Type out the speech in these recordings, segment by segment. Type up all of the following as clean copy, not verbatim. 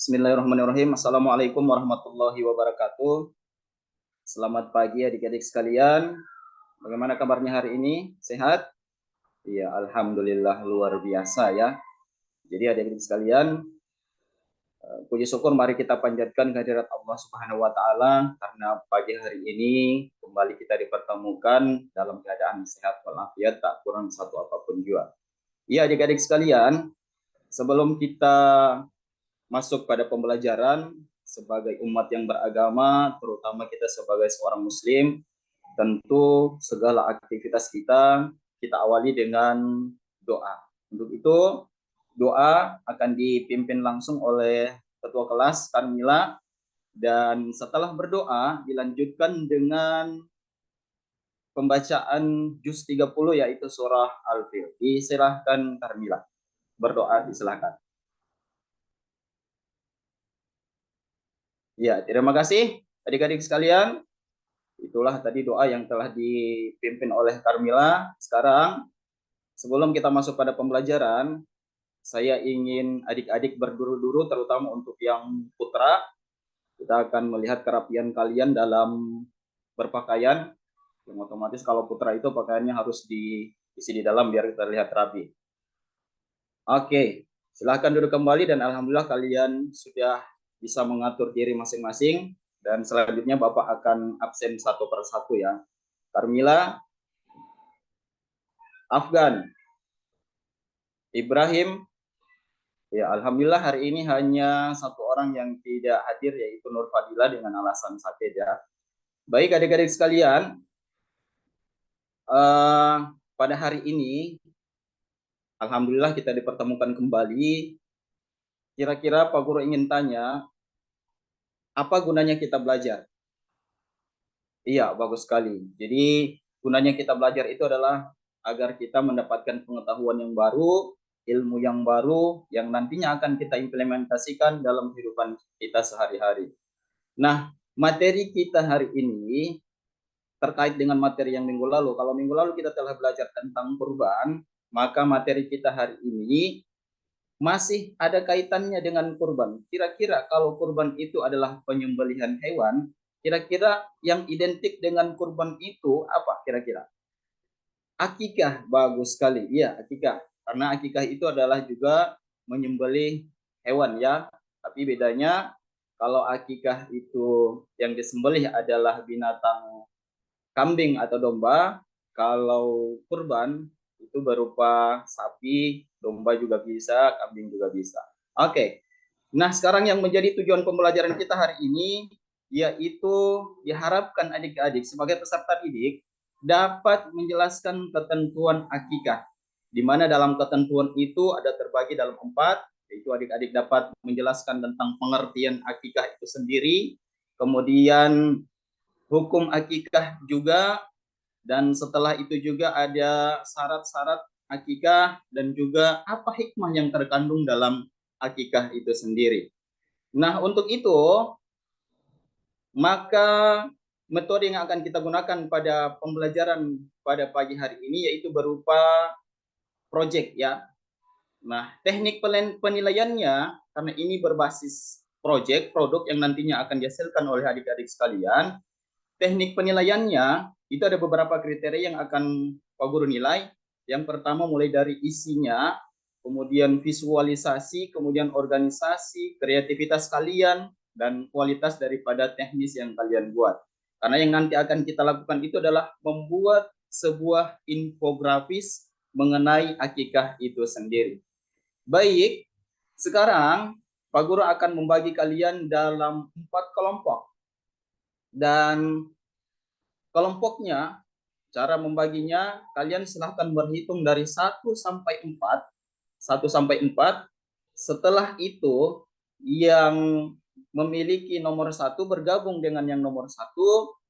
Bismillahirrahmanirrahim. Assalamualaikum warahmatullahi wabarakatuh. Selamat pagi adik-adik sekalian. Bagaimana kabarnya hari ini? Sehat? Iya, alhamdulillah luar biasa ya. Jadi adik-adik sekalian, puji syukur mari kita panjatkan kehadirat Allah Subhanahu wa taala karena pagi hari ini kembali kita dipertemukan dalam keadaan sehat walafiat, tak kurang satu apapun juga. Iya adik-adik sekalian, sebelum kita masuk pada pembelajaran sebagai umat yang beragama, terutama kita sebagai seorang muslim, tentu segala aktivitas kita awali dengan doa. Untuk itu, doa akan dipimpin langsung oleh ketua kelas Karmila, dan setelah berdoa dilanjutkan dengan pembacaan juz 30 yaitu surah Al-Fil. Disilahkan Karmila berdoa, disilahkan. Ya, terima kasih adik-adik sekalian. Itulah tadi doa yang telah dipimpin oleh Karmila. Sekarang, sebelum kita masuk pada pembelajaran, saya ingin adik-adik berduru-duru, terutama untuk yang putra. Kita akan melihat kerapian kalian dalam berpakaian. Yang otomatis kalau putra itu pakaiannya harus diisi di dalam biar terlihat rapi. Oke, silahkan duduk kembali dan alhamdulillah kalian sudah bisa mengatur diri masing-masing. Dan selanjutnya Bapak akan absen satu persatu ya. Karmila, Afgan, Ibrahim. Ya, alhamdulillah hari ini hanya satu orang yang tidak hadir yaitu Nur Fadila dengan alasan sakit ya. Baik adik-adik sekalian, pada hari ini alhamdulillah kita dipertemukan kembali. Kira-kira Pak Guru ingin tanya, apa gunanya kita belajar? Iya, bagus sekali. Jadi gunanya kita belajar itu adalah agar kita mendapatkan pengetahuan yang baru, ilmu yang baru, yang nantinya akan kita implementasikan dalam kehidupan kita sehari-hari. Nah, materi kita hari ini terkait dengan materi yang minggu lalu. Kalau minggu lalu kita telah belajar tentang kurban, maka materi kita hari ini masih ada kaitannya dengan kurban. Kira-kira kalau kurban itu adalah penyembelihan hewan, kira-kira yang identik dengan kurban itu apa kira-kira? Akikah, bagus sekali. Iya, akikah. Karena akikah itu adalah juga menyembelih hewan ya. Tapi bedanya kalau akikah itu yang disembelih adalah binatang kambing atau domba, kalau kurban itu berupa sapi, domba juga bisa, kambing juga bisa. Oke. Nah, sekarang yang menjadi tujuan pembelajaran kita hari ini yaitu diharapkan adik-adik sebagai peserta didik dapat menjelaskan ketentuan akikah, di mana dalam ketentuan itu ada terbagi dalam 4, yaitu adik-adik dapat menjelaskan tentang pengertian akikah itu sendiri, kemudian hukum akikah juga, dan setelah itu juga ada syarat-syarat akikah dan juga apa hikmah yang terkandung dalam akikah itu sendiri. Nah, untuk itu maka metode yang akan kita gunakan pada pembelajaran pada pagi hari ini yaitu berupa project ya. Nah, teknik penilaiannya karena ini berbasis project, produk yang nantinya akan dihasilkan oleh adik-adik sekalian. Teknik penilaiannya itu ada beberapa kriteria yang akan Pak Guru nilai. Yang pertama mulai dari isinya, kemudian visualisasi, kemudian organisasi, kreativitas kalian, dan kualitas daripada teknis yang kalian buat. Karena yang nanti akan kita lakukan itu adalah membuat sebuah infografis mengenai akikah itu sendiri. Baik, sekarang Pak Guru akan membagi kalian dalam 4 kelompok. Dan kelompoknya, cara membaginya, kalian silahkan berhitung dari 1 sampai 4. 1 sampai 4. Setelah itu, yang memiliki nomor 1 bergabung dengan yang nomor 1,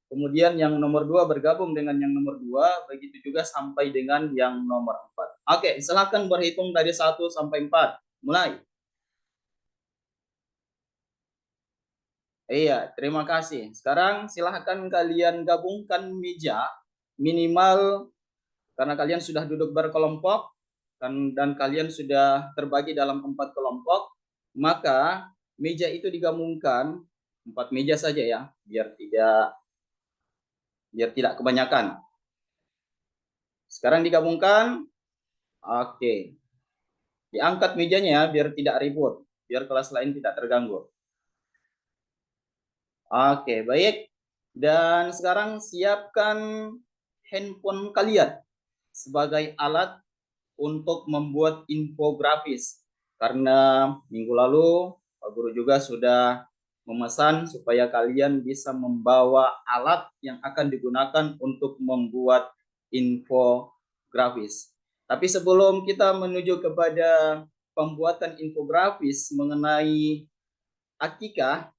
kemudian yang nomor 2 bergabung dengan yang nomor 2, begitu juga sampai dengan yang nomor 4. Oke, silahkan berhitung dari 1 sampai 4. Mulai. Iya, terima kasih. Sekarang silahkan kalian gabungkan meja minimal karena kalian sudah duduk berkelompok dan kalian sudah terbagi dalam 4 kelompok, maka meja itu digabungkan, 4 meja saja ya, biar tidak kebanyakan. Sekarang digabungkan, oke. Diangkat mejanya ya, biar tidak ribut, biar kelas lain tidak terganggu. Oke, baik. Dan sekarang siapkan handphone kalian sebagai alat untuk membuat infografis. Karena minggu lalu Pak Guru juga sudah memesan supaya kalian bisa membawa alat yang akan digunakan untuk membuat infografis. Tapi sebelum kita menuju kepada pembuatan infografis mengenai akikah,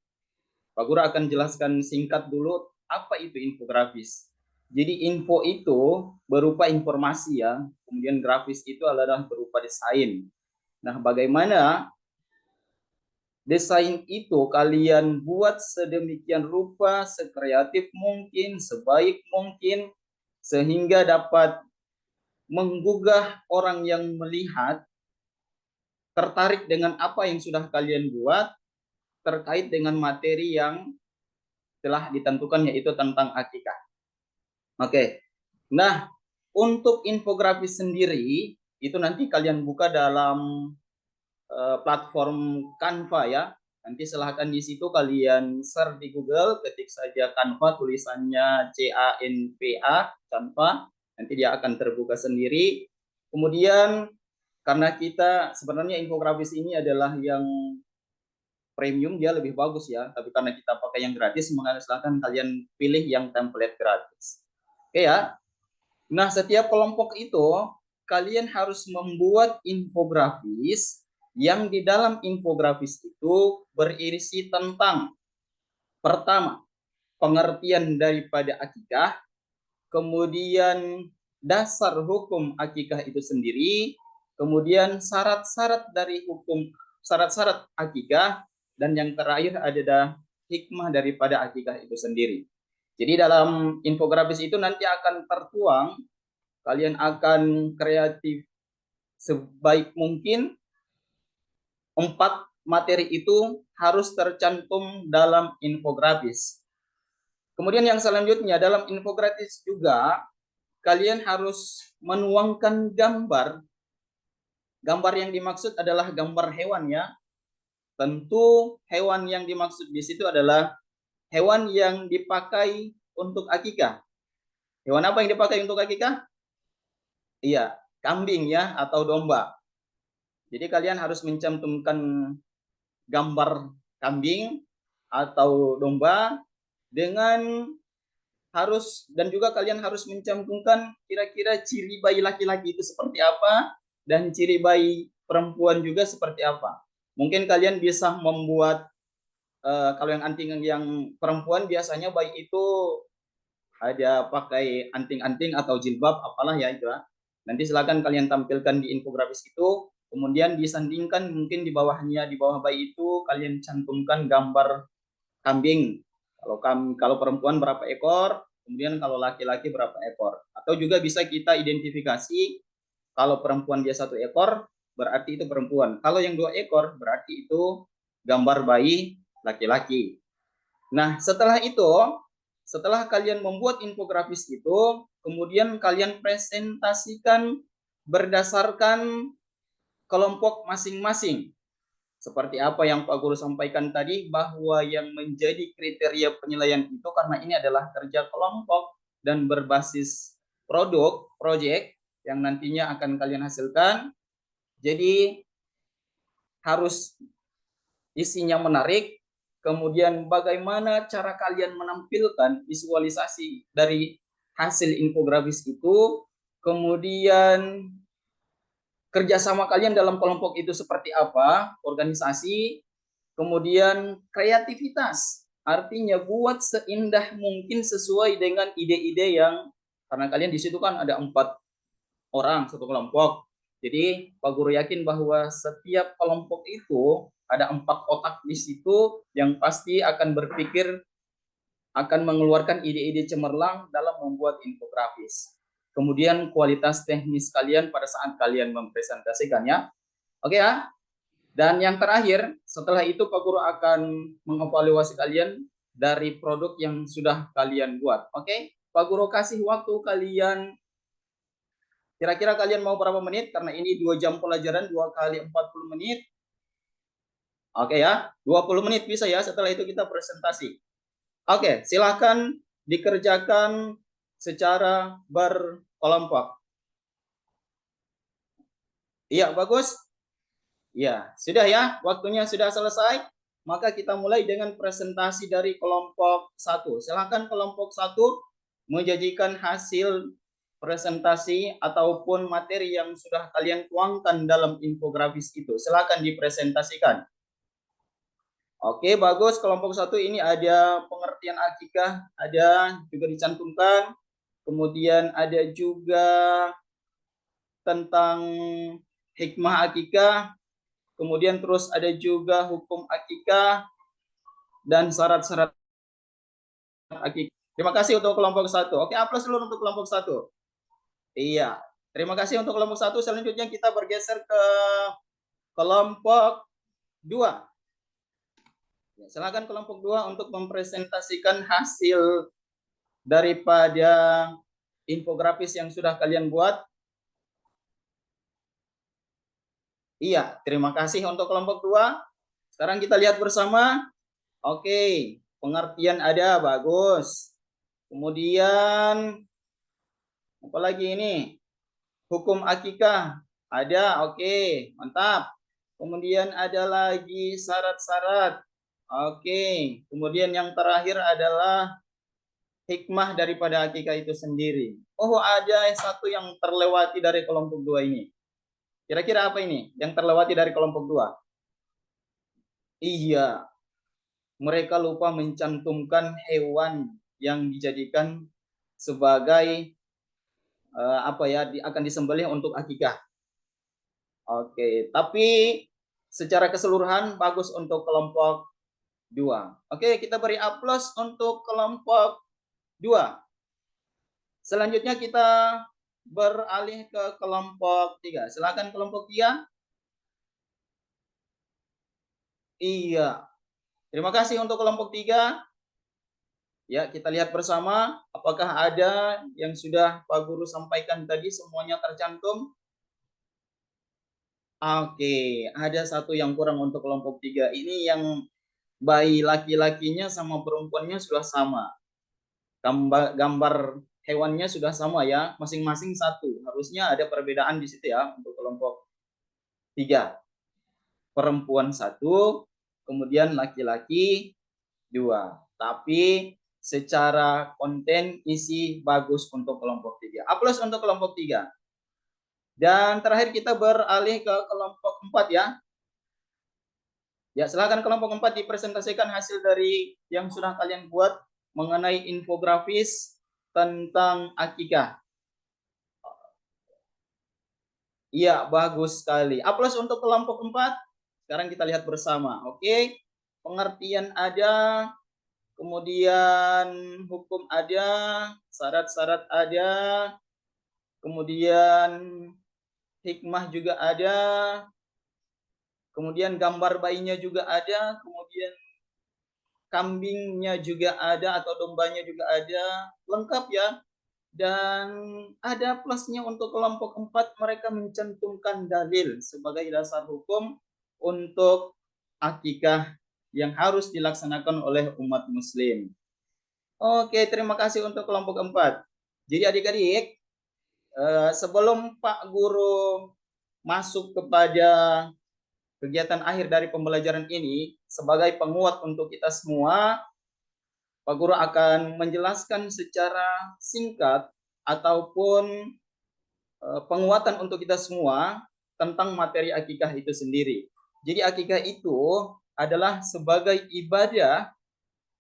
Pak Guru akan jelaskan singkat dulu apa itu infografis. Jadi info itu berupa informasi ya, kemudian grafis itu adalah berupa desain. Nah, bagaimana desain itu kalian buat sedemikian rupa, sekreatif mungkin, sebaik mungkin, sehingga dapat menggugah orang yang melihat tertarik dengan apa yang sudah kalian buat terkait dengan materi yang telah ditentukan, yaitu tentang akikah. Oke. Nah, untuk infografis sendiri itu nanti kalian buka dalam platform Canva ya. Nanti silahkan di situ kalian search di Google, ketik saja Canva, tulisannya CANVA, Canva. Nanti dia akan terbuka sendiri. Kemudian karena kita sebenarnya infografis ini adalah yang premium, dia lebih bagus ya. Tapi karena kita pakai yang gratis, maka silahkan kalian pilih yang template gratis. Oke ya. Nah, setiap kelompok itu kalian harus membuat infografis yang di dalam infografis itu berisi tentang pertama, pengertian daripada akikah, kemudian dasar hukum akikah itu sendiri, kemudian syarat-syarat dari hukum, syarat-syarat akikah, dan yang terakhir adalah hikmah daripada akikah itu sendiri. Jadi dalam infografis itu nanti akan tertuang, kalian akan kreatif sebaik mungkin, 4 materi itu harus tercantum dalam infografis. Kemudian yang selanjutnya dalam infografis juga kalian harus menuangkan gambar. Gambar yang dimaksud adalah gambar hewan ya. Tentu hewan yang dimaksud di situ adalah hewan yang dipakai untuk akikah. Hewan apa yang dipakai untuk akikah? Iya, kambing ya atau domba. Jadi kalian harus mencantumkan gambar kambing atau domba dengan harus, dan juga kalian harus mencantumkan kira-kira ciri bayi laki-laki itu seperti apa dan ciri bayi perempuan juga seperti apa. Mungkin kalian bisa membuat kalau yang anting yang perempuan biasanya bayi itu ada pakai anting-anting atau jilbab apalah ya itu. Nanti silakan kalian tampilkan di infografis itu. Kemudian disandingkan mungkin di bawahnya, di bawah bayi itu kalian cantumkan gambar kambing. Kalau perempuan berapa ekor, kemudian kalau laki-laki berapa ekor. Atau juga bisa kita identifikasi kalau perempuan dia 1 ekor berarti itu perempuan. Kalau yang 2 ekor berarti itu gambar bayi laki-laki. Nah, setelah kalian membuat infografis itu, kemudian kalian presentasikan berdasarkan kelompok masing-masing. Seperti apa yang Pak Guru sampaikan tadi, bahwa yang menjadi kriteria penilaian itu karena ini adalah kerja kelompok dan berbasis produk, proyek yang nantinya akan kalian hasilkan. Jadi harus isinya menarik, kemudian bagaimana cara kalian menampilkan visualisasi dari hasil infografis itu, kemudian kerjasama kalian dalam kelompok itu seperti apa, organisasi, kemudian kreativitas, artinya buat seindah mungkin sesuai dengan ide-ide yang, karena kalian di situ kan ada 4 orang satu kelompok. Jadi Pak Guru yakin bahwa setiap kelompok itu ada 4 otak di situ yang pasti akan berpikir, akan mengeluarkan ide-ide cemerlang dalam membuat infografis. Kemudian kualitas teknis kalian pada saat kalian mempresentasikannya. Oke ya. Dan yang terakhir, setelah itu Pak Guru akan mengevaluasi kalian dari produk yang sudah kalian buat. Oke, Pak Guru kasih waktu kalian, kira-kira kalian mau berapa menit? Karena ini 2 jam pelajaran, 2 kali 40 menit. Oke ya, 20 menit bisa ya, setelah itu kita presentasi. Oke, silakan dikerjakan secara berkelompok. Iya, bagus. Ya, sudah ya, waktunya sudah selesai. Maka kita mulai dengan presentasi dari kelompok 1. Silakan kelompok 1 menjanjikan hasil presentasi ataupun materi yang sudah kalian tuangkan dalam infografis itu. Silakan dipresentasikan. Oke, bagus. Kelompok 1 ini ada pengertian akikah, ada juga dicantumkan. Kemudian ada juga tentang hikmah akikah. Kemudian terus ada juga hukum akikah dan syarat-syarat akikah. Terima kasih untuk kelompok 1. Oke, aplaus dulu untuk kelompok 1. Iya, terima kasih untuk kelompok 1. Selanjutnya kita bergeser ke kelompok 2. Ya, silakan kelompok 2 untuk mempresentasikan hasil daripada infografis yang sudah kalian buat. Iya, terima kasih untuk kelompok 2. Sekarang kita lihat bersama. Oke, pengertian ada, bagus. Kemudian apa lagi ini? Hukum akikah ada, oke, mantap. Kemudian ada lagi syarat-syarat. Oke, kemudian yang terakhir adalah hikmah daripada akikah itu sendiri. Oh, ada satu yang terlewati dari kelompok 2 ini. Kira-kira apa ini yang terlewati dari kelompok 2? Iya, mereka lupa mencantumkan hewan yang dijadikan sebagai apa ya, akan disembelih untuk akikah. Oke, tapi secara keseluruhan bagus untuk kelompok 2. Oke, kita beri aplaus untuk kelompok 2. Selanjutnya kita beralih ke kelompok 3. Silakan kelompok 3. Iya. Terima kasih untuk kelompok 3. Ya, kita lihat bersama apakah ada yang sudah Pak Guru sampaikan tadi semuanya tercantum. Oke, ada satu yang kurang untuk kelompok 3. Ini yang bayi laki-lakinya sama perempuannya sudah sama. Gambar hewannya sudah sama ya, masing-masing satu. Harusnya ada perbedaan di situ ya untuk kelompok 3. Perempuan 1, kemudian laki-laki 2. Tapi secara konten isi bagus untuk kelompok 3. Aplaus untuk kelompok 3. Dan terakhir kita beralih ke kelompok 4 ya. Ya, silakan kelompok 4 dipresentasikan hasil dari yang sudah kalian buat mengenai infografis tentang akikah. Iya, bagus sekali. Aplaus untuk kelompok 4. Sekarang kita lihat bersama. Oke. Pengertian ada, kemudian hukum ada, syarat-syarat ada, kemudian hikmah juga ada, kemudian gambar bayinya juga ada, kemudian kambingnya juga ada atau dombanya juga ada, lengkap ya. Dan ada plusnya untuk kelompok 4, mereka mencantumkan dalil sebagai dasar hukum untuk akikah yang harus dilaksanakan oleh umat muslim. Oke, terima kasih untuk kelompok 4. Jadi adik-adik, sebelum Pak Guru masuk kepada kegiatan akhir dari pembelajaran ini, sebagai penguat untuk kita semua, Pak Guru akan menjelaskan secara singkat ataupun penguatan untuk kita semua tentang materi akikah itu sendiri. Jadi akikah itu adalah sebagai ibadah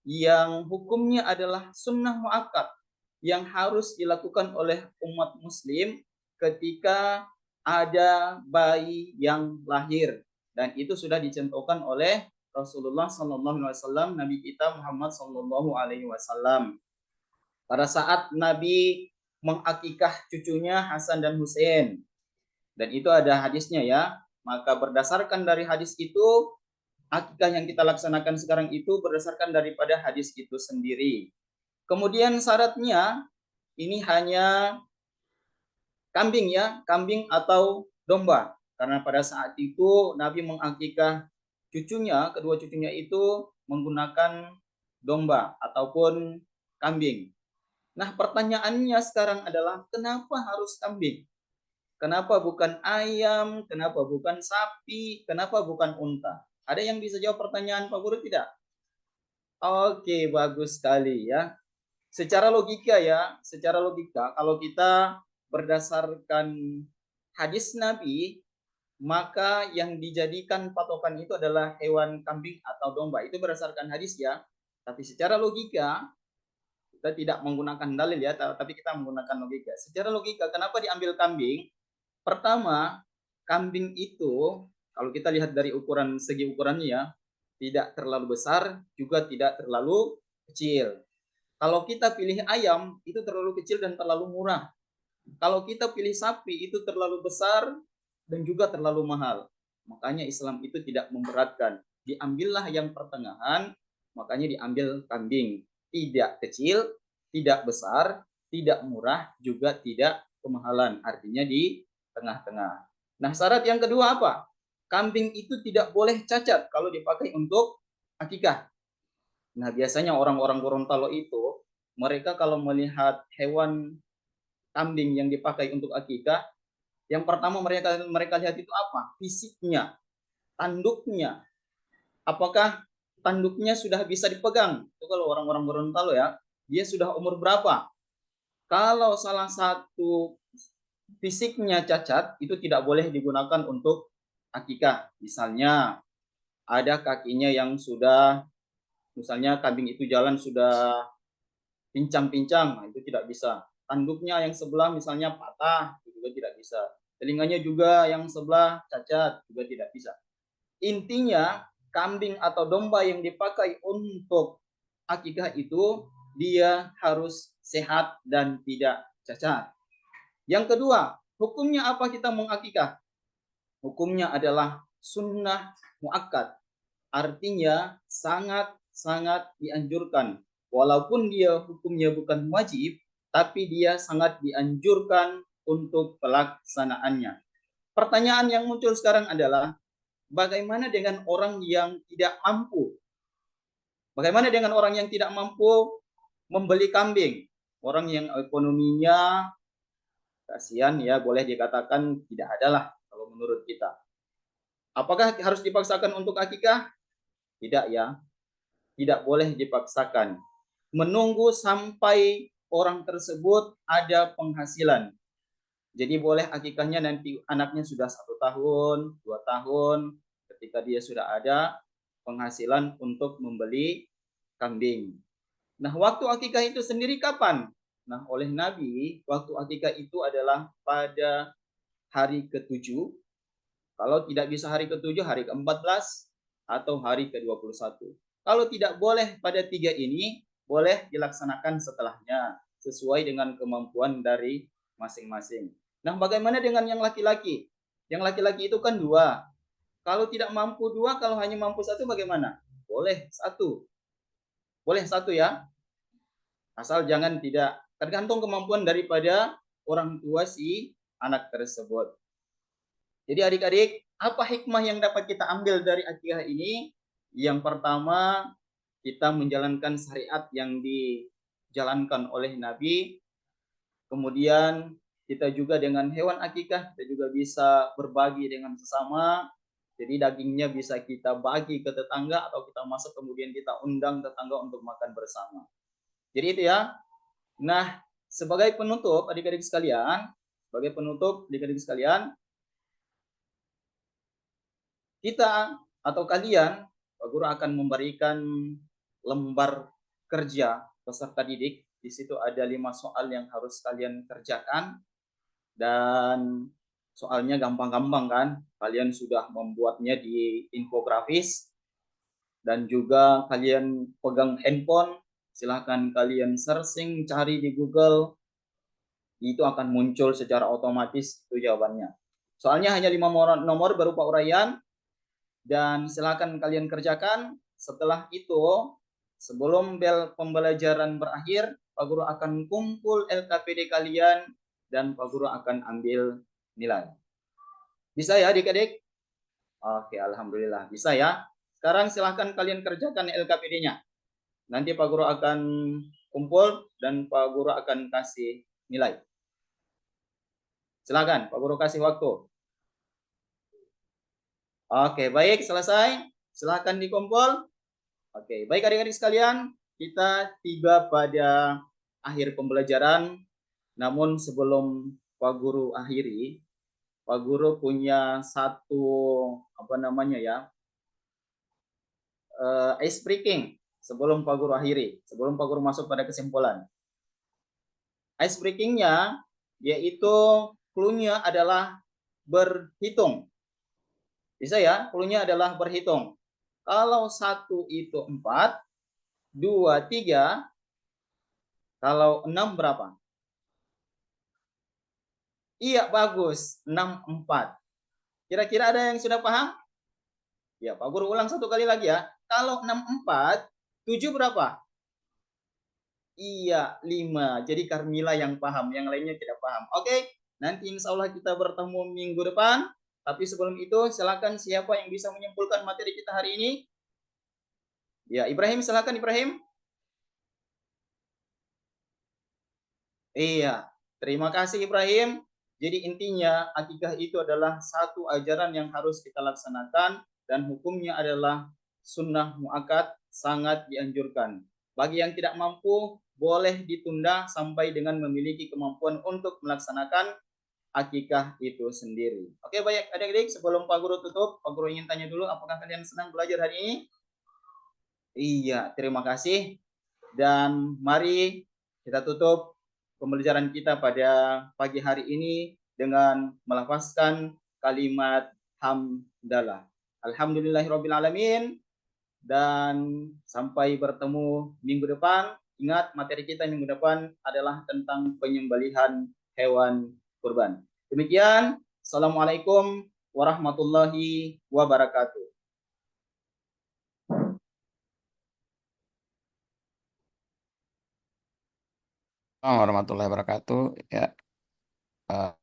yang hukumnya adalah sunnah muakkad yang harus dilakukan oleh umat muslim ketika ada bayi yang lahir, dan itu sudah dicontohkan oleh Rasulullah Sallallahu Alaihi Wasallam, Nabi kita Muhammad Sallallahu Alaihi Wasallam. Pada saat Nabi mengakikah cucunya Hasan dan Hussein, dan itu ada hadisnya ya. Maka berdasarkan dari hadis itu, akikah yang kita laksanakan sekarang itu berdasarkan daripada hadis itu sendiri. Kemudian syaratnya ini hanya kambing ya, kambing atau domba. Karena pada saat itu Nabi mengakikah cucunya, kedua cucunya itu menggunakan domba ataupun kambing. Nah, pertanyaannya sekarang adalah kenapa harus kambing? Kenapa bukan ayam? Kenapa bukan sapi? Kenapa bukan unta? Ada yang bisa jawab pertanyaan Pak Guru tidak? Oke, bagus sekali ya. Secara logika ya, secara logika kalau kita berdasarkan hadis Nabi, maka yang dijadikan patokan itu adalah hewan kambing atau domba. Itu berdasarkan hadis ya. Tapi secara logika, kita tidak menggunakan dalil ya, tapi kita menggunakan logika. Secara logika, kenapa diambil kambing? Pertama, kambing itu kalau kita lihat dari ukuran segi ukurannya ya, tidak terlalu besar, juga tidak terlalu kecil. Kalau kita pilih ayam, itu terlalu kecil dan terlalu murah. Kalau kita pilih sapi, itu terlalu besar dan juga terlalu mahal. Makanya Islam itu tidak memberatkan. Diambillah yang pertengahan, makanya diambil kambing. Tidak kecil, tidak besar, tidak murah, juga tidak kemahalan. Artinya di tengah-tengah. Nah, syarat yang kedua apa? Kambing itu tidak boleh cacat kalau dipakai untuk akikah. Nah, biasanya orang-orang Gorontalo itu, mereka kalau melihat hewan kambing yang dipakai untuk akikah, yang pertama mereka lihat itu apa? Fisiknya, tanduknya. Apakah tanduknya sudah bisa dipegang? Itu kalau orang-orang Gorontalo ya, dia sudah umur berapa? Kalau salah satu fisiknya cacat, itu tidak boleh digunakan untuk akikah. Misalnya ada kakinya yang sudah, misalnya kambing itu jalan sudah pincang-pincang, nah itu tidak bisa. Tanduknya yang sebelah misalnya patah, itu juga tidak bisa. Telinganya juga yang sebelah cacat, juga tidak bisa. Intinya, kambing atau domba yang dipakai untuk akikah itu, dia harus sehat dan tidak cacat. Yang kedua, hukumnya apa kita mengakikah? Hukumnya adalah sunnah muakkad. Artinya sangat-sangat dianjurkan. Walaupun dia hukumnya bukan wajib, tapi dia sangat dianjurkan untuk pelaksanaannya. Pertanyaan yang muncul sekarang adalah, bagaimana dengan orang yang tidak mampu? Bagaimana dengan orang yang tidak mampu membeli kambing? Orang yang ekonominya kasihan ya, boleh dikatakan tidak ada lah kalau menurut kita. Apakah harus dipaksakan untuk akikah? Tidak ya, tidak boleh dipaksakan. Menunggu sampai orang tersebut ada penghasilan. Jadi boleh akikahnya nanti anaknya sudah 1 tahun, 2 tahun, ketika dia sudah ada penghasilan untuk membeli kambing. Nah, waktu akikah itu sendiri kapan? Nah, oleh Nabi, waktu akikah itu adalah pada hari ke-7. Kalau tidak bisa hari ke-7, hari ke-14, atau hari ke-21. Kalau tidak boleh pada 3 ini, boleh dilaksanakan setelahnya, sesuai dengan kemampuan dari masing-masing. Nah, bagaimana dengan yang laki-laki? Yang laki-laki itu kan 2. Kalau tidak mampu 2, kalau hanya mampu 1 bagaimana? Boleh 1. Boleh 1 ya. Asal jangan tidak, tergantung kemampuan daripada orang tua si anak tersebut. Jadi adik-adik, apa hikmah yang dapat kita ambil dari akikah ini? Yang pertama, kita menjalankan syariat yang dijalankan oleh Nabi. Kemudian kita juga dengan hewan akikah, kita juga bisa berbagi dengan sesama. Jadi dagingnya bisa kita bagi ke tetangga atau kita masak kemudian kita undang tetangga untuk makan bersama. Jadi itu ya. Nah, sebagai penutup adik-adik sekalian, kita atau kalian, Pak Guru akan memberikan lembar kerja peserta didik. Di situ ada 5 soal yang harus kalian kerjakan. Dan soalnya gampang-gampang kan. Kalian sudah membuatnya di infografis. Dan juga kalian pegang handphone. Silahkan kalian searching, cari di Google. Itu akan muncul secara otomatis itu jawabannya. Soalnya hanya 5 nomor berupa uraian, dan silakan kalian kerjakan. Setelah itu, sebelum bel pembelajaran berakhir, Pak Guru akan kumpul LKPD kalian dan Pak Guru akan ambil nilai. Bisa ya adik-adik? Oke, alhamdulillah. Bisa ya. Sekarang silahkan kalian kerjakan LKPD-nya. Nanti Pak Guru akan kumpul dan Pak Guru akan kasih nilai. Silakan, Pak Guru kasih waktu. Oke, baik, selesai. Silakan dikumpul. Oke, baik adik-adik sekalian, kita tiba pada akhir pembelajaran. Namun sebelum Pak Guru akhiri, Pak Guru punya satu ice breaking sebelum Pak Guru akhiri, sebelum Pak Guru masuk pada kesimpulan. Ice breakingnya yaitu clue-nya adalah berhitung. Bisa ya, clue-nya adalah berhitung. Kalau 1 itu 4, 2, 3, kalau 6 berapa? Iya, bagus. 6, 4. Kira-kira ada yang sudah paham? Ya, Pak Guru ulang satu kali lagi ya. Kalau 6, 4, 7 berapa? Iya, 5. Jadi Carmila yang paham, yang lainnya tidak paham. Oke, nanti insya Allah kita bertemu minggu depan. Tapi sebelum itu, silakan siapa yang bisa menyimpulkan materi kita hari ini? Ya, Ibrahim, silakan Ibrahim. Iya, terima kasih Ibrahim. Jadi intinya akikah itu adalah satu ajaran yang harus kita laksanakan dan hukumnya adalah sunnah muakkad, sangat dianjurkan. Bagi yang tidak mampu, boleh ditunda sampai dengan memiliki kemampuan untuk melaksanakan akikah itu sendiri. Oke, baik adik-adik, sebelum Pak Guru tutup, Pak Guru ingin tanya dulu, apakah kalian senang belajar hari ini? Iya, terima kasih. Dan mari kita tutup pembelajaran kita pada pagi hari ini dengan melafazkan kalimat hamdalah. Alhamdulillahirrabbilalamin. Dan sampai bertemu minggu depan. Ingat, materi kita minggu depan adalah tentang penyembelihan hewan kurban. Demikian, Assalamualaikum warahmatullahi wabarakatuh. Warahmatullahi wabarakatuh. Ya,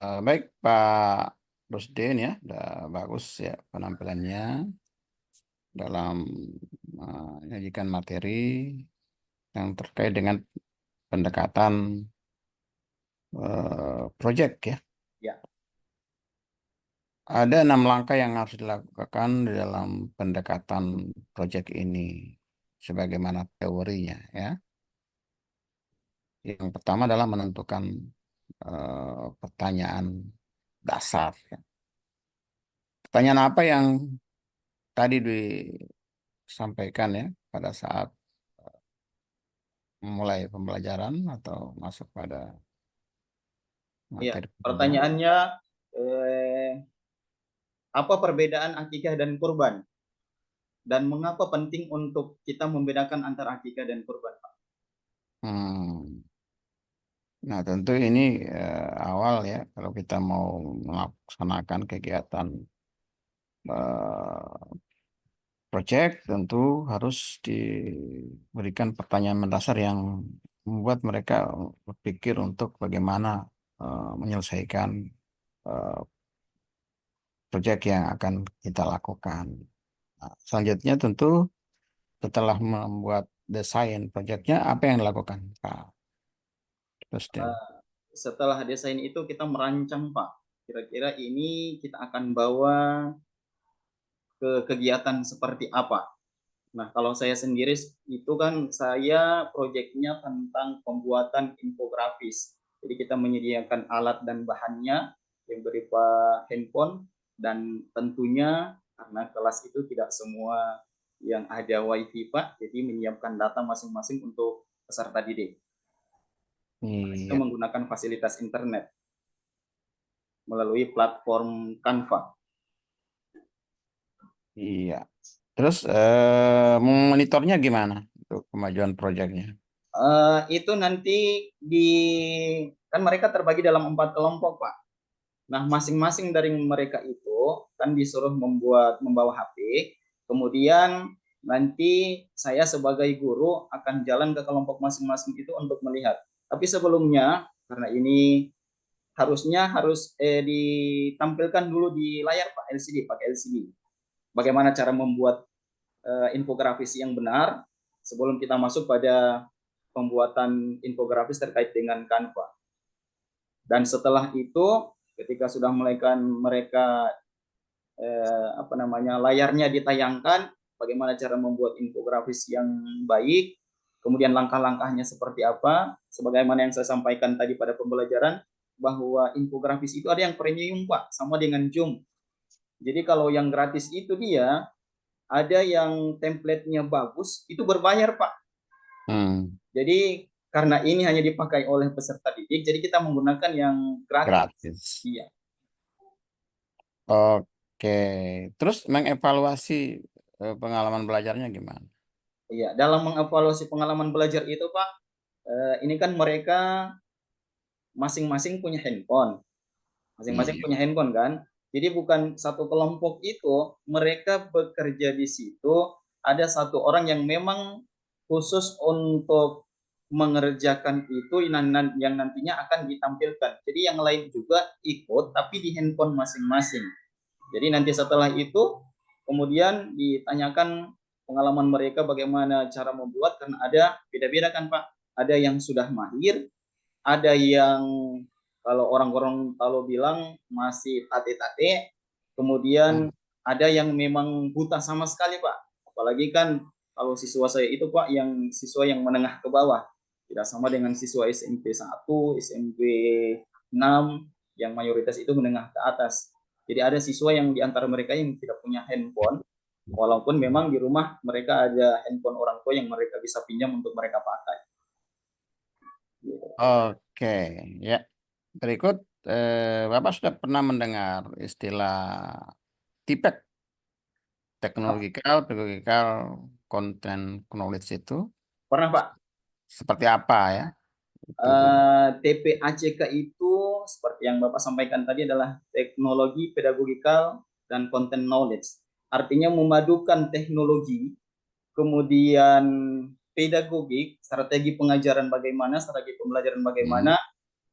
baik Pak Rusdin ya, udah bagus ya penampilannya dalam menyajikan materi yang terkait dengan pendekatan proyek ya. Ya. Ada 6 langkah yang harus dilakukan di dalam pendekatan proyek ini, sebagaimana teorinya ya. Yang pertama adalah menentukan pertanyaan dasar. Ya. Pertanyaan apa yang tadi disampaikan ya pada saat memulai pembelajaran atau masuk pada Iya, materi pembelajaran? pertanyaannya apa perbedaan akikah dan kurban? Dan mengapa penting untuk kita membedakan antara akikah dan kurban, Pak? Hmm. Nah, tentu ini awal ya kalau kita mau melaksanakan kegiatan proyek, tentu harus diberikan pertanyaan mendasar yang membuat mereka berpikir untuk bagaimana menyelesaikan uh, proyek yang akan kita lakukan. Nah, selanjutnya tentu setelah membuat desain proyeknya, apa yang dilakukan, Pak Rusdin? Setelah desain itu kita merancang, Pak. Kira-kira ini kita akan bawa ke kegiatan seperti apa? Nah, kalau saya sendiri itu kan saya proyeknya tentang pembuatan infografis. Jadi kita menyediakan alat dan bahannya yang berupa handphone, dan tentunya karena kelas itu tidak semua yang ada wifi, Pak, jadi menyiapkan data masing-masing untuk peserta didik. Itu Iya, menggunakan fasilitas internet melalui platform Canva. iya. Terus monitornya gimana untuk kemajuan proyeknya? Itu nanti di kan mereka terbagi dalam 4 kelompok, Pak. Nah, masing-masing dari mereka itu kan disuruh membawa HP. Kemudian nanti saya sebagai guru akan jalan ke kelompok masing-masing itu untuk melihat. Tapi sebelumnya, karena ini harus ditampilkan dulu di layar Pak, LCD, pakai LCD. Bagaimana cara membuat infografis yang benar sebelum kita masuk pada pembuatan infografis terkait dengan Canva. Dan setelah itu, ketika sudah mereka layarnya ditayangkan, bagaimana cara membuat infografis yang baik, kemudian langkah-langkahnya seperti apa, sebagaimana yang saya sampaikan tadi pada pembelajaran, bahwa infografis itu ada yang premium Pak, sama dengan Zoom. Jadi kalau yang gratis itu dia, ada yang template-nya bagus, itu berbayar Pak. Jadi karena ini hanya dipakai oleh peserta didik, jadi kita menggunakan yang gratis. Gratis. Iya. Oke, terus mengevaluasi pengalaman belajarnya gimana? Iya, dalam mengevaluasi pengalaman belajar itu Pak, ini kan mereka masing-masing punya handphone. Masing-masing Iya. punya handphone kan. Jadi bukan satu kelompok itu, mereka bekerja di situ, ada satu orang yang memang khusus untuk mengerjakan itu yang nantinya akan ditampilkan. Jadi yang lain juga ikut, tapi di handphone masing-masing. Jadi nanti setelah itu, kemudian ditanyakan pengalaman mereka bagaimana cara membuat, karena ada beda-beda kan Pak. Ada yang sudah mahir, ada yang kalau orang-orang kalau bilang masih tate-tate, kemudian ada yang memang buta sama sekali Pak. Apalagi kan kalau siswa saya itu Pak, yang siswa yang menengah ke bawah, tidak sama dengan siswa SMP 1, SMP 6 yang mayoritas itu menengah ke atas. Jadi ada siswa yang di antara mereka yang tidak punya handphone, walaupun memang di rumah mereka ada handphone orang tua yang mereka bisa pinjam untuk mereka pakai. Oke, ya. Berikut, Bapak sudah pernah mendengar istilah TPEC, Technological Content Knowledge itu Pernah Pak? seperti apa ya? Itu. TPACK itu seperti yang Bapak sampaikan tadi adalah teknologi pedagogikal dan content knowledge. Artinya memadukan teknologi, kemudian pedagogik, strategi pengajaran bagaimana, strategi pembelajaran bagaimana,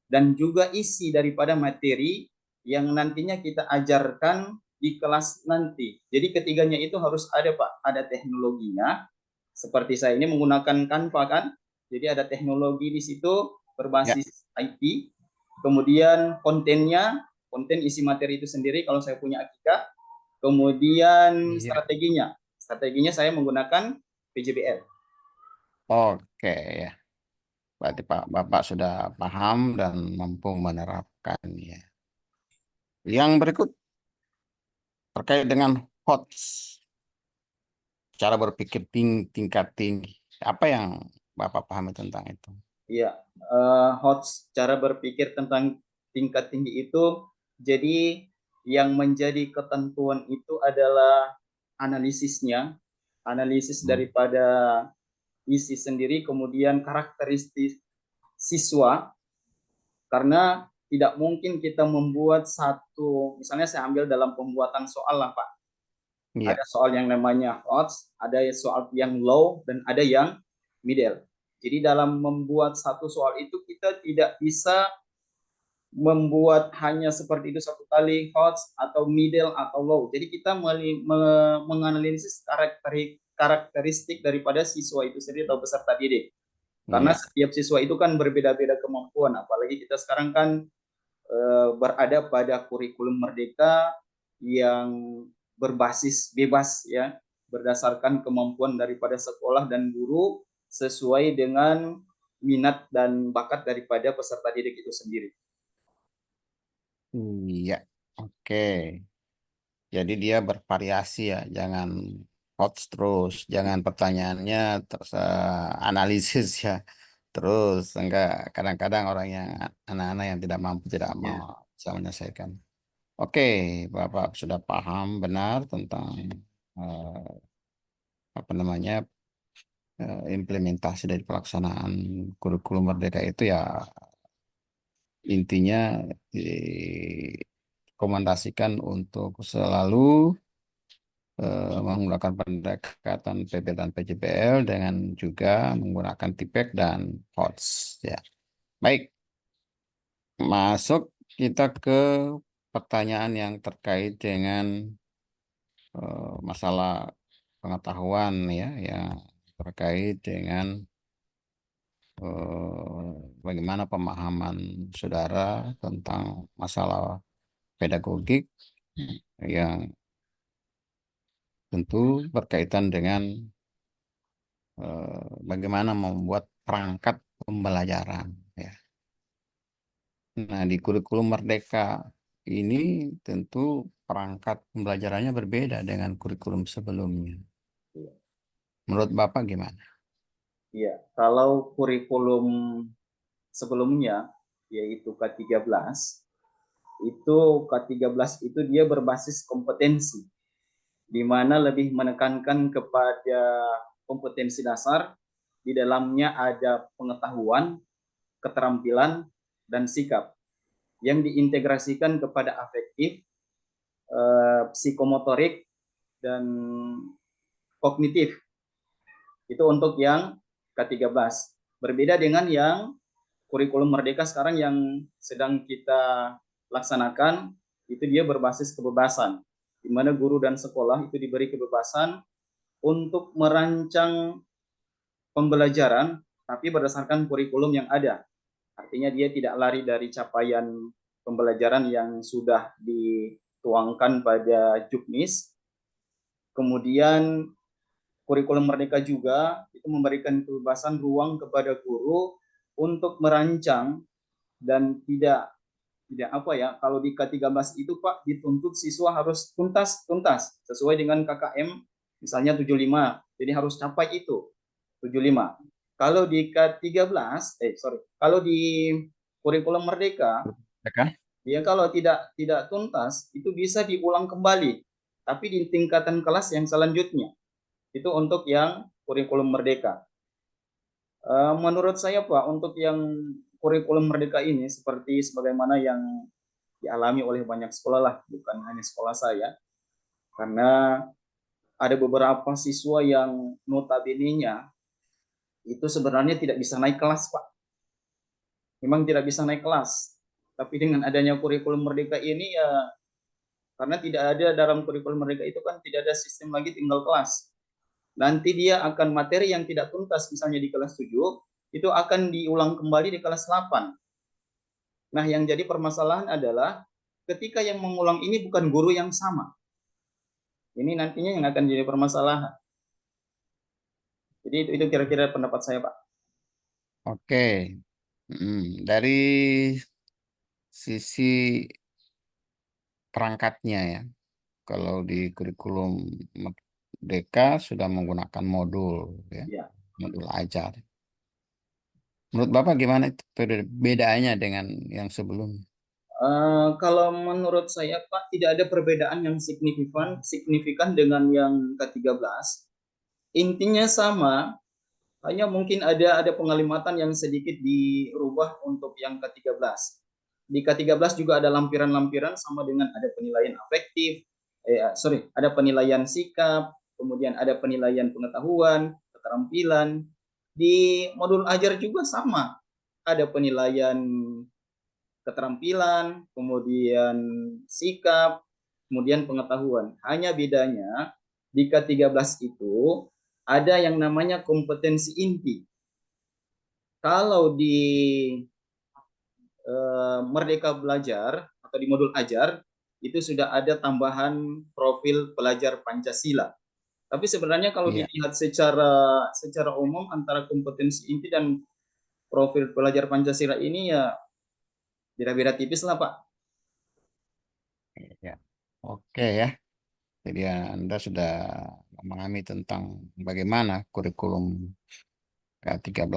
dan juga isi daripada materi yang nantinya kita ajarkan di kelas nanti. Jadi ketiganya itu harus ada Pak, ada teknologinya. Seperti saya ini menggunakan Canva kan, jadi ada teknologi di situ Ya, berbasis IT, kemudian konten isi materi itu sendiri kalau saya punya Akika, kemudian iya. strateginya saya menggunakan PJBL. Oke, ya. Berarti Bapak sudah paham dan mampu menerapkannya. Yang berikut terkait dengan HOTS, cara berpikir tingkat tinggi. Apa yang Bapak pahami tentang itu? Iya, HOTS cara berpikir tentang tingkat tinggi itu, jadi yang menjadi ketentuan itu adalah analisisnya, analisis daripada isi sendiri, kemudian karakteristik siswa, karena tidak mungkin kita membuat satu, misalnya saya ambil dalam pembuatan soal lah Pak, Iya. ada soal yang namanya odds, ada soal yang low, dan ada yang middle. Jadi dalam membuat satu soal itu kita tidak bisa membuat hanya seperti itu satu kali, odds atau middle atau low. Jadi kita menganalisis karakteristik daripada siswa itu sendiri atau peserta didik. Karena Iya. setiap siswa itu kan berbeda-beda kemampuan, apalagi kita sekarang kan berada pada kurikulum merdeka yang berbasis bebas ya, berdasarkan kemampuan daripada sekolah dan guru sesuai dengan minat dan bakat daripada peserta didik itu sendiri. Iya. Oke. Jadi dia bervariasi ya, jangan HOTS terus, jangan pertanyaannya terus analisis ya. Terus enggak, kadang-kadang orang yang anak-anak yang tidak mampu tidak mau Ya, bisa menyelesaikan. Oke, Bapak sudah paham benar tentang apa namanya implementasi dari pelaksanaan kurikulum Merdeka itu ya intinya rekomendasikan untuk selalu menggunakan pendekatan PB dan PJBL dengan juga menggunakan TIPEK dan HOTS. Ya, baik. Masuk kita ke pertanyaan yang terkait dengan masalah pengetahuan ya, yang terkait dengan bagaimana pemahaman saudara tentang masalah pedagogik yang tentu berkaitan dengan bagaimana membuat perangkat pembelajaran ya. Nah, di kurikulum Merdeka ini tentu perangkat pembelajarannya berbeda dengan kurikulum sebelumnya. Iya. Menurut Bapak gimana? Iya, kalau kurikulum sebelumnya yaitu K13, itu dia berbasis kompetensi, di mana lebih menekankan kepada kompetensi dasar, di dalamnya ada pengetahuan, keterampilan, dan sikap yang diintegrasikan kepada afektif, psikomotorik, dan kognitif. Itu untuk yang K13. Berbeda dengan yang kurikulum Merdeka sekarang yang sedang kita laksanakan, itu dia berbasis kebebasan, di mana guru dan sekolah itu diberi kebebasan untuk merancang pembelajaran, tapi berdasarkan kurikulum yang ada. Artinya dia tidak lari dari capaian pembelajaran yang sudah dituangkan pada Juknis. Kemudian kurikulum Merdeka juga itu memberikan kebebasan ruang kepada guru untuk merancang dan tidak apa ya, kalau di K13 itu Pak dituntut siswa harus tuntas sesuai dengan KKM misalnya 75. Jadi harus capai itu 75. Kalau di K13 kalau di kurikulum Merdeka, Ya kan? dia kalau tidak tuntas itu bisa diulang kembali tapi di tingkatan kelas yang selanjutnya. Itu untuk yang kurikulum Merdeka. Menurut saya Pak, untuk yang kurikulum Merdeka ini seperti sebagaimana yang dialami oleh banyak sekolah lah, bukan hanya sekolah saya, karena ada beberapa siswa yang notabene-nya itu sebenarnya tidak bisa naik kelas Pak. Memang tidak bisa naik kelas. Tapi dengan adanya kurikulum Merdeka ini ya, karena tidak ada dalam kurikulum Merdeka itu kan tidak ada sistem lagi tinggal kelas. Nanti dia akan materi yang tidak tuntas misalnya di kelas 7 itu akan diulang kembali di kelas 8. Nah, yang jadi permasalahan adalah ketika yang mengulang ini bukan guru yang sama. Ini nantinya yang akan jadi permasalahan. Jadi itu kira-kira pendapat saya, Pak. Oke. Dari sisi perangkatnya ya, kalau di kurikulum Merdeka sudah menggunakan modul ya, Ya. modul ajar. Menurut Bapak gimana itu perbedaannya dengan yang sebelumnya? Kalau menurut saya, Pak, tidak ada perbedaan yang signifikan dengan yang ke-13. Intinya sama, hanya mungkin ada pengalimatan yang sedikit dirubah untuk yang ke-13. Di K13 juga ada lampiran-lampiran sama dengan ada penilaian afektif, ada penilaian sikap, kemudian ada penilaian pengetahuan, keterampilan. Di modul ajar juga sama, ada penilaian keterampilan, kemudian sikap, kemudian pengetahuan. Hanya bedanya di K13 itu ada yang namanya kompetensi inti. Kalau di Merdeka Belajar atau di modul ajar itu sudah ada tambahan profil pelajar Pancasila. Tapi sebenarnya kalau Iya, dilihat secara umum antara kompetensi inti dan profil pelajar Pancasila ini ya beda-beda tipis lah Pak. iya. Oke ya. Jadi Anda sudah memahami tentang bagaimana kurikulum K13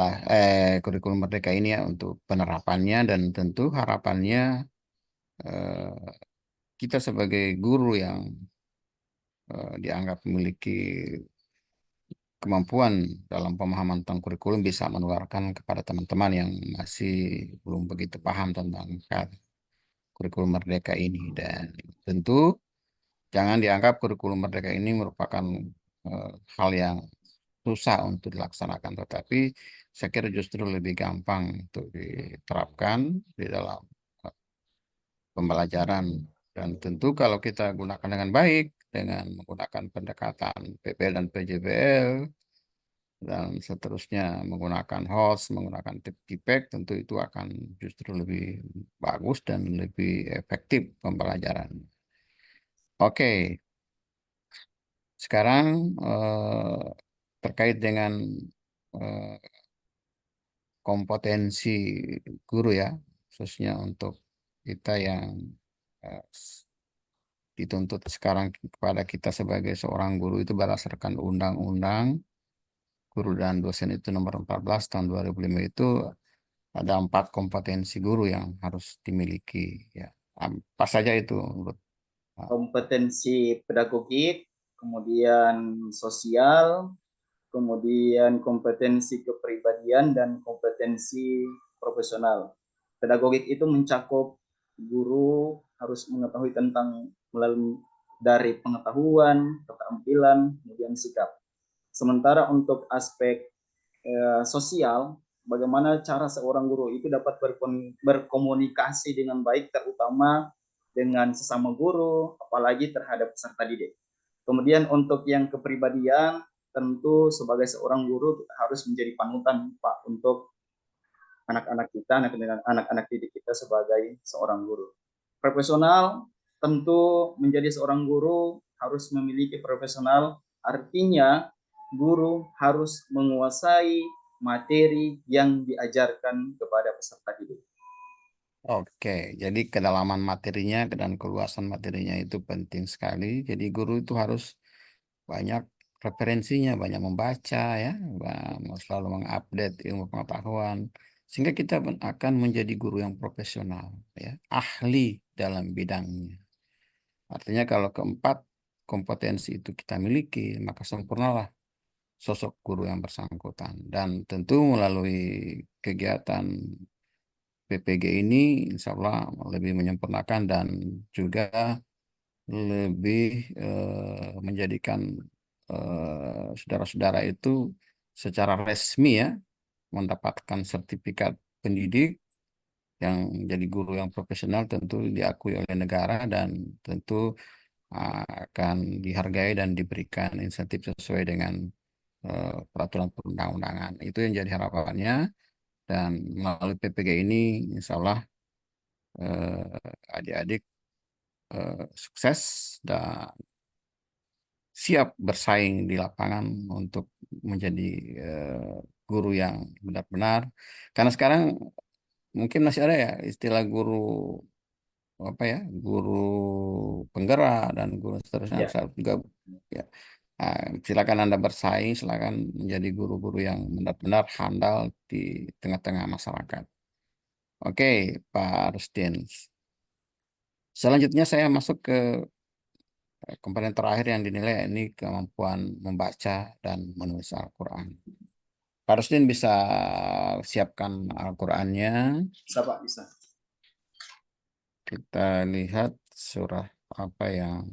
kurikulum Merdeka ini ya untuk penerapannya dan tentu harapannya eh, kita sebagai guru yang dianggap memiliki kemampuan dalam pemahaman tentang kurikulum bisa menularkan kepada teman-teman yang masih belum begitu paham tentang kurikulum Merdeka ini. Dan tentu jangan dianggap kurikulum Merdeka ini merupakan hal yang susah untuk dilaksanakan, tetapi saya kira justru lebih gampang untuk diterapkan di dalam pembelajaran. Dan tentu kalau kita gunakan dengan baik, dengan menggunakan pendekatan PPL dan PJBL, dan seterusnya menggunakan host, menggunakan TPEG, tentu itu akan justru lebih bagus dan lebih efektif pembelajaran. Oke, sekarang terkait dengan eh, kompetensi guru ya, khususnya untuk kita yang eh, dituntut sekarang kepada kita sebagai seorang guru itu berdasarkan Undang-Undang Guru dan Dosen itu nomor 14 tahun 2005 itu ada 4 kompetensi guru yang harus dimiliki ya. Apa saja itu menurut Kompetensi pedagogik, kemudian sosial, kemudian kompetensi kepribadian, dan kompetensi profesional. Pedagogik itu mencakup guru harus mengetahui tentang melalui dari pengetahuan, keterampilan, kemudian sikap. Sementara untuk aspek sosial, bagaimana cara seorang guru itu dapat berkomunikasi dengan baik, terutama dengan sesama guru, apalagi terhadap peserta didik. Kemudian untuk yang kepribadian, tentu sebagai seorang guru kita harus menjadi panutan, Pak, untuk anak-anak kita, anak-anak didik kita sebagai seorang guru. Profesional, tentu menjadi seorang guru harus memiliki profesional, artinya guru harus menguasai materi yang diajarkan kepada peserta didik. Oke, jadi kedalaman materinya dan keluasan materinya itu penting sekali. Jadi guru itu harus banyak referensinya, banyak membaca ya, selalu mengupdate ilmu pengetahuan, sehingga kita akan menjadi guru yang profesional, ya, ahli dalam bidangnya. Artinya kalau keempat kompetensi itu kita miliki, maka sempurnalah sosok guru yang bersangkutan. Dan tentu melalui kegiatan PPG ini, insya Allah lebih menyempurnakan dan juga lebih menjadikan saudara-saudara itu secara resmi ya mendapatkan sertifikat pendidik yang jadi guru yang profesional, tentu diakui oleh negara dan tentu akan dihargai dan diberikan insentif sesuai dengan peraturan perundang-undangan. Itu yang jadi harapannya, dan melalui PPG ini insya Allah adik-adik sukses dan siap bersaing di lapangan untuk menjadi eh, guru yang benar-benar. Karena sekarang mungkin masih ada ya istilah guru apa ya, guru penggerak dan guru seterusnya. Ya. Saya juga ya. Nah, silakan Anda bersaing, silakan menjadi guru-guru yang benar-benar handal di tengah-tengah masyarakat. Oke, Pak Rustin. Selanjutnya saya masuk ke komponen terakhir yang dinilai ini kemampuan membaca dan menulis Al-Quran. Pak Rustin bisa siapkan Al-Qurannya. Bisa, Pak, bisa. Kita lihat surah apa yang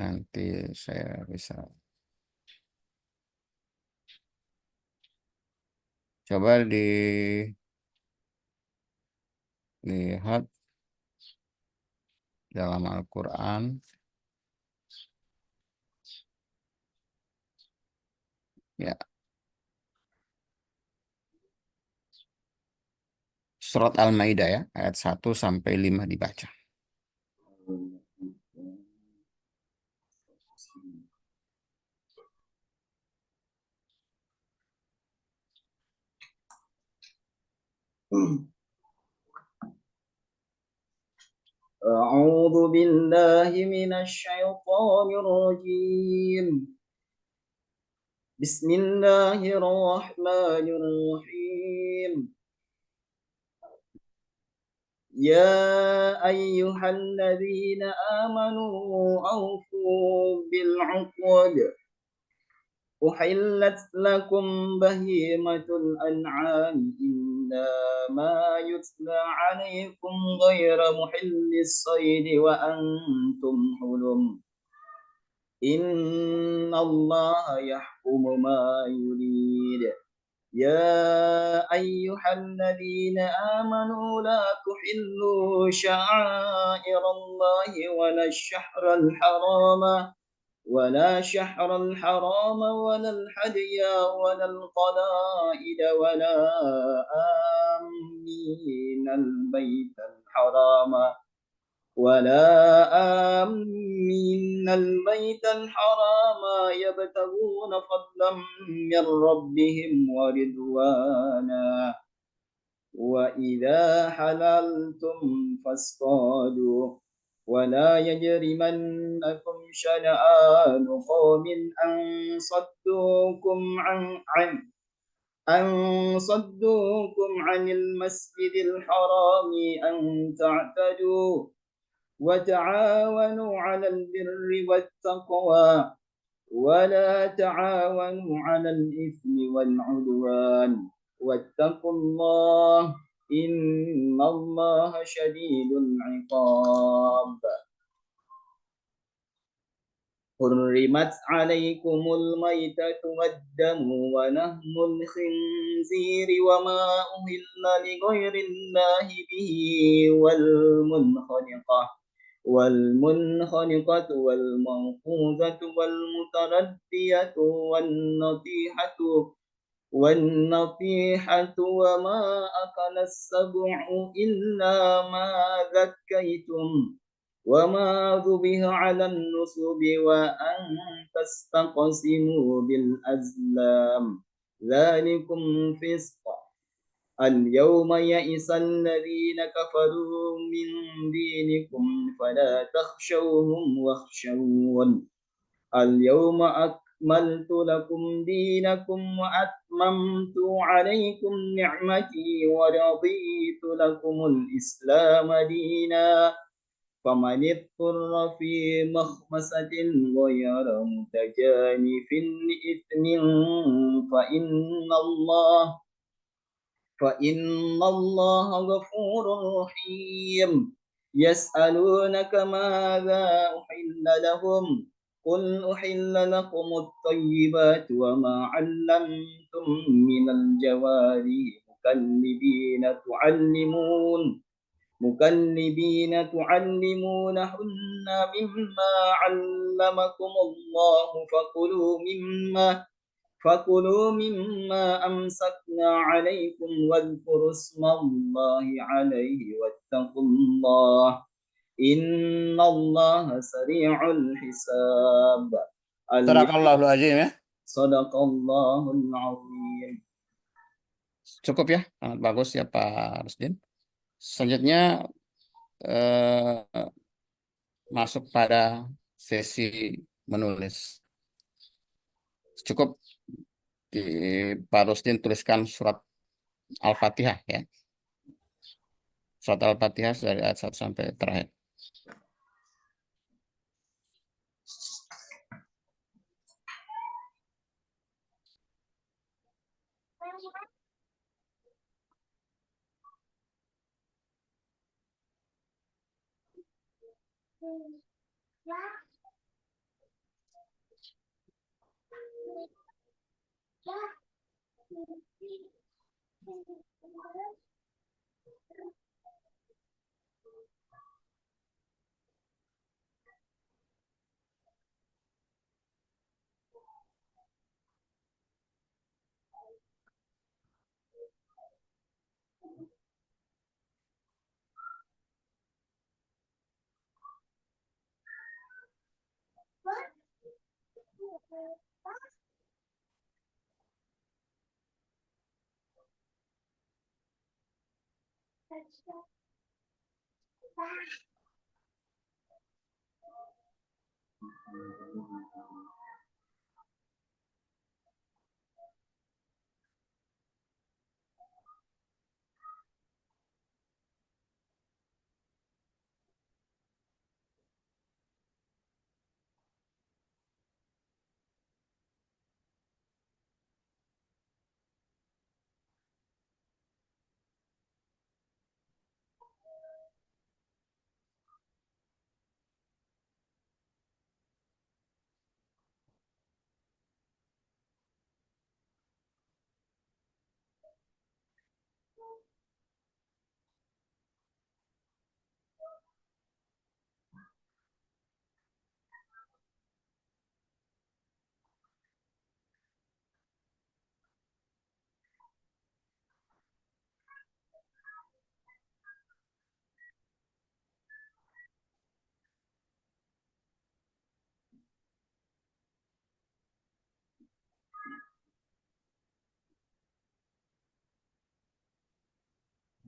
nanti saya bisa. Coba dilihat dalam Al-Quran. Ya, surat Al-Maidah ya, ayat 1 sampai 5 dibaca. أعوذ بالله من الشيطان الرجيم. بسم الله الرحمن الرحيم. يا أيها الذين آمنوا أوفوا بالعقود، أحلت لكم بهيمة الأنعام إنما يتلى عليكم غير محل الصيد وأنتم حرم إن الله يحكم ما يريد يا أيها الذين آمنوا لا تحلوا شعائر الله ولا الشهر الحرام ولا الهدي ولا القلائد ولا آمين البيت الحرام يبتغون فضلا من ربهم ورضوانا وإذا حللتم فاصطادوا ولا يجرمنكم شنآن قوم أن صدوكم أن صدوكم عن المسجد الحرام أن تعتدوا وتعاونوا على البر والتقوى ولا تعاونوا على الإثم والعدوان واتقوا الله إن الله شديد العقاب حرمت عليكم الميتة والدم ولحم الخنزير وما أهل لغير الله به والمنخنقة والموقوذة والمتردية والنطيحة وما أكل السبع إلا ما ذكيتم وما ذبح على النصب وأن تستقسموا بالأزلام ذلكم فسق اليوم يئس الذين كفروا من دينكم فلا تخشوهم واخشون اليوم أكملت لكم دينكم وأتممت عليكم نعمتي ورضيت لكم الإسلام دينا فمن اضطر في مخمسة غير متجانف إثم فإن الله فإن الله غفور رحيم يسألونك ماذا أحل لهم قل أحل لكم الطيبات وما علمتم من الجوارح مكلبين تعلمونهن مما علمكم الله فكلوا مما أمسكنا عليكم واذكروا اسم الله عليه واتقوا الله إن الله سريع الحساب اليوم Sadaqallahul azim ya. صدق الله العظيم. Cukup ya, sangat bagus ya Pak Rusdin. Selanjutnya eh, masuk pada sesi menulis. Cukup di Pak Rusdin tuliskan surat Al-Fatihah ya. Surat Al-Fatihah dari ayat 1 sampai terakhir.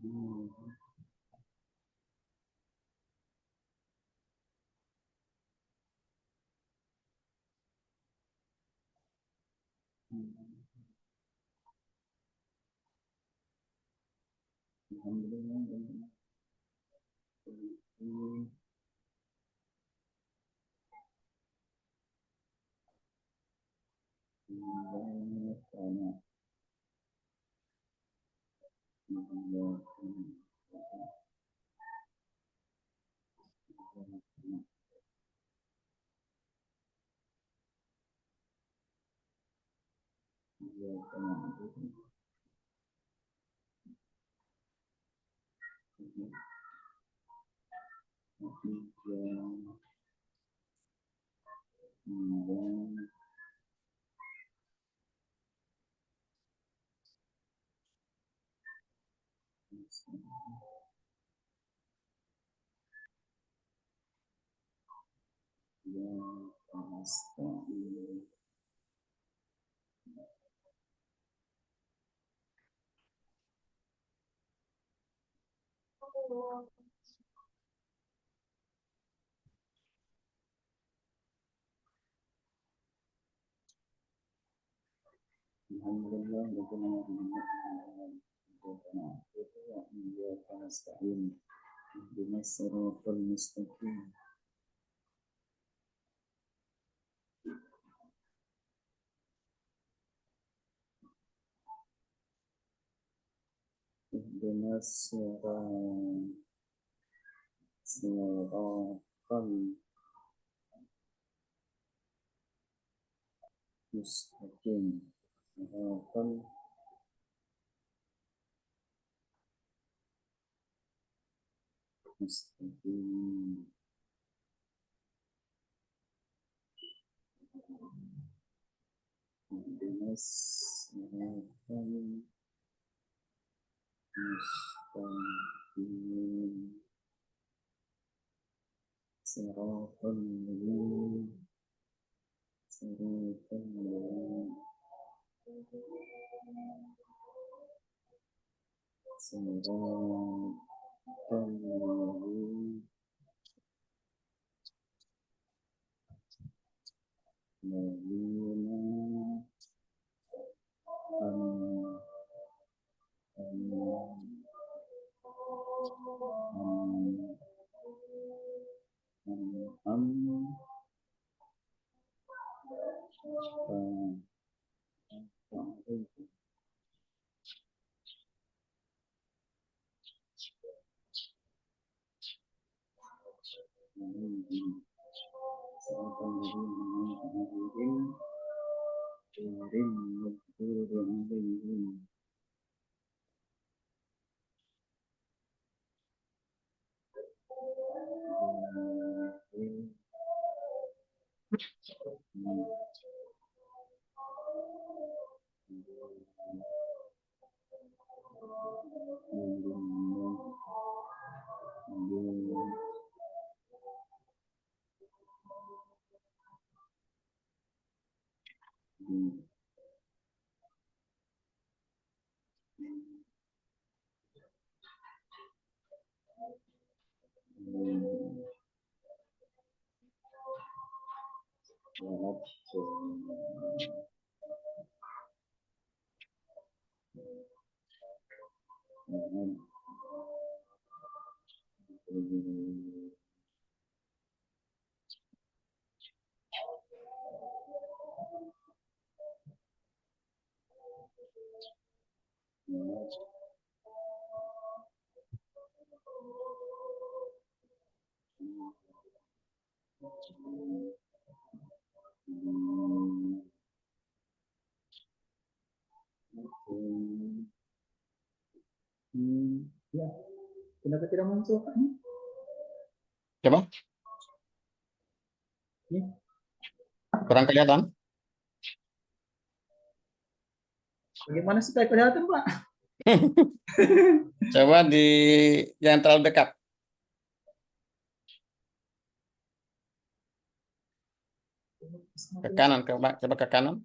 Hmm. Alhamdulillah. Alhamdulillah, mustaqim. Siratal mustaqim. Ihdinas siratal mustaqim. Siratal ladzina siratal ladzina siratal ladzina ya, kenapa tidak muncul Pak? Coba, Ini kurang kelihatan. bagaimana supaya kelihatan Pak? Coba di yang terlalu dekat. Ke kanan, coba ke kanan.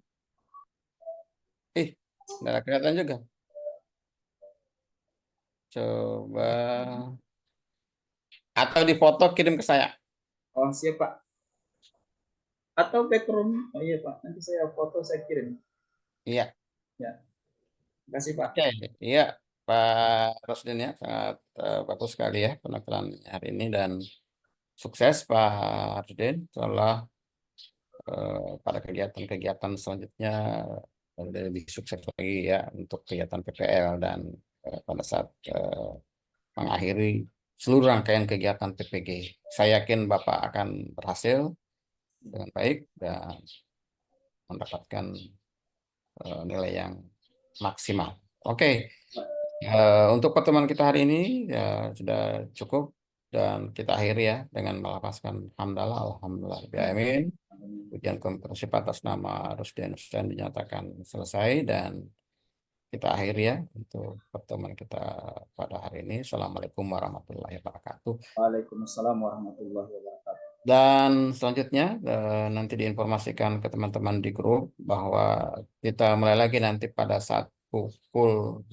Ih, nggak kelihatan juga. Coba atau di foto kirim ke saya. Oh, siap, Pak. Atau background. Oh iya, Pak. Nanti saya foto, saya kirim. Iya. Ya, terima kasih, Pak. Oke, iya Pak Rosdin ya, sangat bagus sekali ya penampilan hari ini dan sukses Pak Rosdin. Setelah pada kegiatan-kegiatan selanjutnya lebih sukses lagi ya untuk kegiatan PPL dan pada saat mengakhiri seluruh rangkaian kegiatan PPG. Saya yakin Bapak akan berhasil dengan baik dan mendapatkan nilai yang maksimal. Oke. Untuk pertemuan kita hari ini ya sudah cukup dan kita akhiri ya dengan melafazkan hamdalah alhamdulillah rabbil alamin. Ujian kompetensi atas nama Rusdian Hussein dinyatakan selesai dan kita akhiri ya untuk pertemuan kita pada hari ini. Assalamualaikum warahmatullahi wabarakatuh. Waalaikumsalam warahmatullahi wabarakatuh. Dan selanjutnya nanti diinformasikan ke teman-teman di grup bahwa kita mulai lagi nanti pada saat pukul